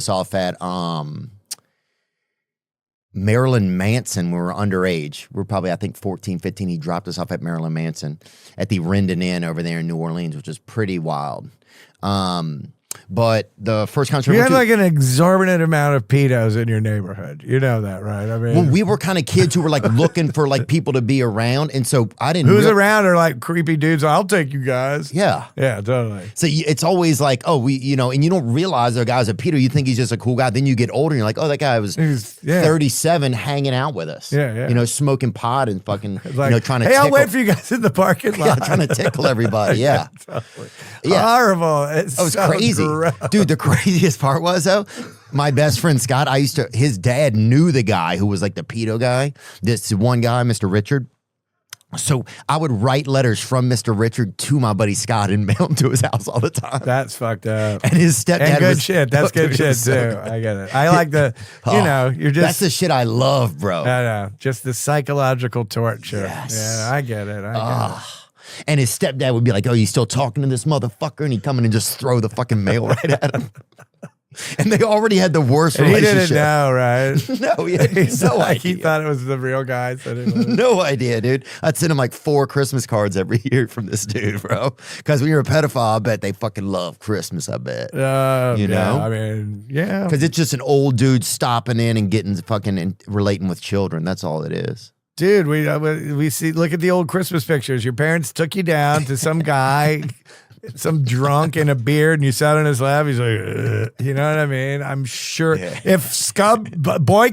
us off at Marilyn Manson. We were underage. We were probably, I think, 14, 15. He dropped us off at Marilyn Manson at the Rendon Inn over there in New Orleans, which was pretty wild. But the first concert you had like an exorbitant amount of pedos in your neighborhood. You know that, right? I mean, well, we were kind of kids who were like looking for like people to be around, and so I didn't. Who's around are like creepy dudes. I'll take you guys. Yeah, yeah, totally. So it's always like, oh, you know, and you don't realize the guy's a pedo. You think he's just a cool guy. Then you get older, and you're like, oh, that guy was 37, hanging out with us. Yeah. You know, smoking pot and fucking, like, you know, trying to. Hey, I'll wait for you guys in the parking lot. Yeah, trying to tickle everybody. Yeah, totally. Yeah. Horrible. It was crazy, dude. The craziest part was though, my best friend Scott. His dad knew the guy who was like the pedo guy. This one guy, Mr. Richard. So I would write letters from Mr. Richard to my buddy Scott and mail them to his house all the time. That's fucked up. And his stepdad and good was, shit. That's good shit too. I get it. I like the, you know, you're just. That's the shit I love, bro. I know. Just the psychological torture. Yes. Yeah, I get it. I get it. And his stepdad would be like, oh, you still talking to this motherfucker? And he'd come in and just throw the fucking mail right at him. And they already had the worst relationship. He didn't know, right? No, he had no idea. He thought it was the real guy. So no idea, dude. I'd send him like 4 Christmas cards every year from this dude, bro. Because when you're a pedophile, I bet they fucking love Christmas, I bet. You know? I mean, yeah. Because it's just an old dude stopping in and getting fucking and relating with children. That's all it is. Dude, we see, look at the old Christmas pictures. Your parents took you down to some guy, some drunk in a beard, and you sat on his lap. He's like, ugh. You know what I mean? I'm sure if Boy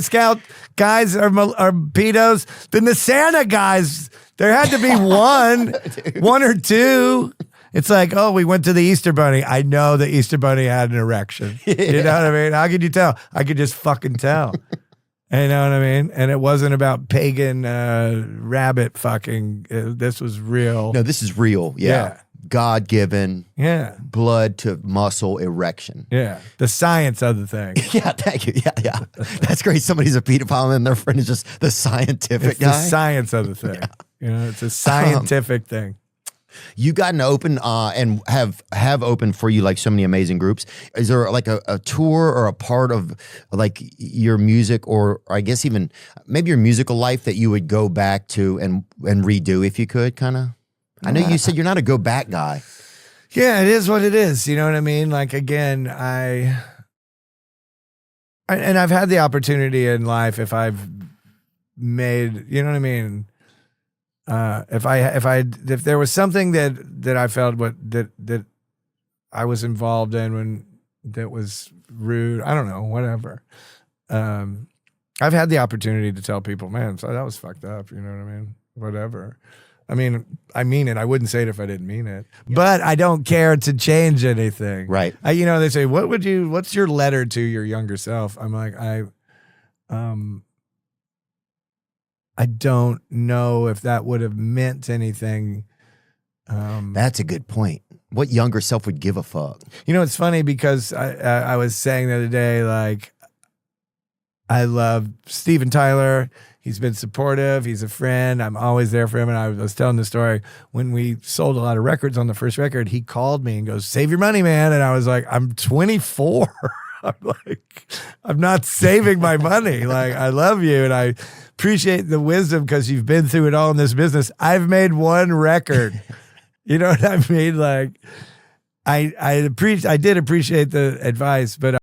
Scout guys are pedos, then the Santa guys, there had to be one or two. It's like, oh, we went to the Easter Bunny. I know the Easter Bunny had an erection. You know what I mean? How could you tell? I could just fucking tell. You know what I mean? And it wasn't about pagan rabbit fucking. This was real. No, this is real. Yeah. God-given. Yeah. Blood to muscle erection. Yeah. The science of the thing. Yeah, thank you. Yeah. That's great. Somebody's a pedophile and their friend is just the scientific guy. The science of the thing. Yeah. You know, it's a scientific thing. You got an open and have opened for you like so many amazing groups. Is there like a tour or a part of like your music or I guess even maybe your musical life that you would go back to and redo if you could kind of? I know you said you're not a go back guy. Yeah, it is what it is. You know what I mean? Like again, and I've had the opportunity in life if I've made, you know what I mean? If there was something that I felt that I was involved in when that was rude, I don't know, whatever. I've had the opportunity to tell people, man, so that was fucked up. You know what I mean? Whatever. I mean it. I wouldn't say it if I didn't mean it, but I don't care to change anything. Right. You know, they say, what's your letter to your younger self? I'm like, I don't know if that would have meant anything. That's a good point. What younger self would give a fuck? You know, it's funny because I was saying the other day, like, I love Steven Tyler. He's been supportive. He's a friend. I'm always there for him. And I was telling the story when we sold a lot of records on the first record, he called me and goes, save your money, man. And I was like, I'm 24. I'm like, I'm not saving my money. Like, I love you. And I appreciate the wisdom because you've been through it all in this business. I've made one record. You know what I mean? Like, I did appreciate the advice, but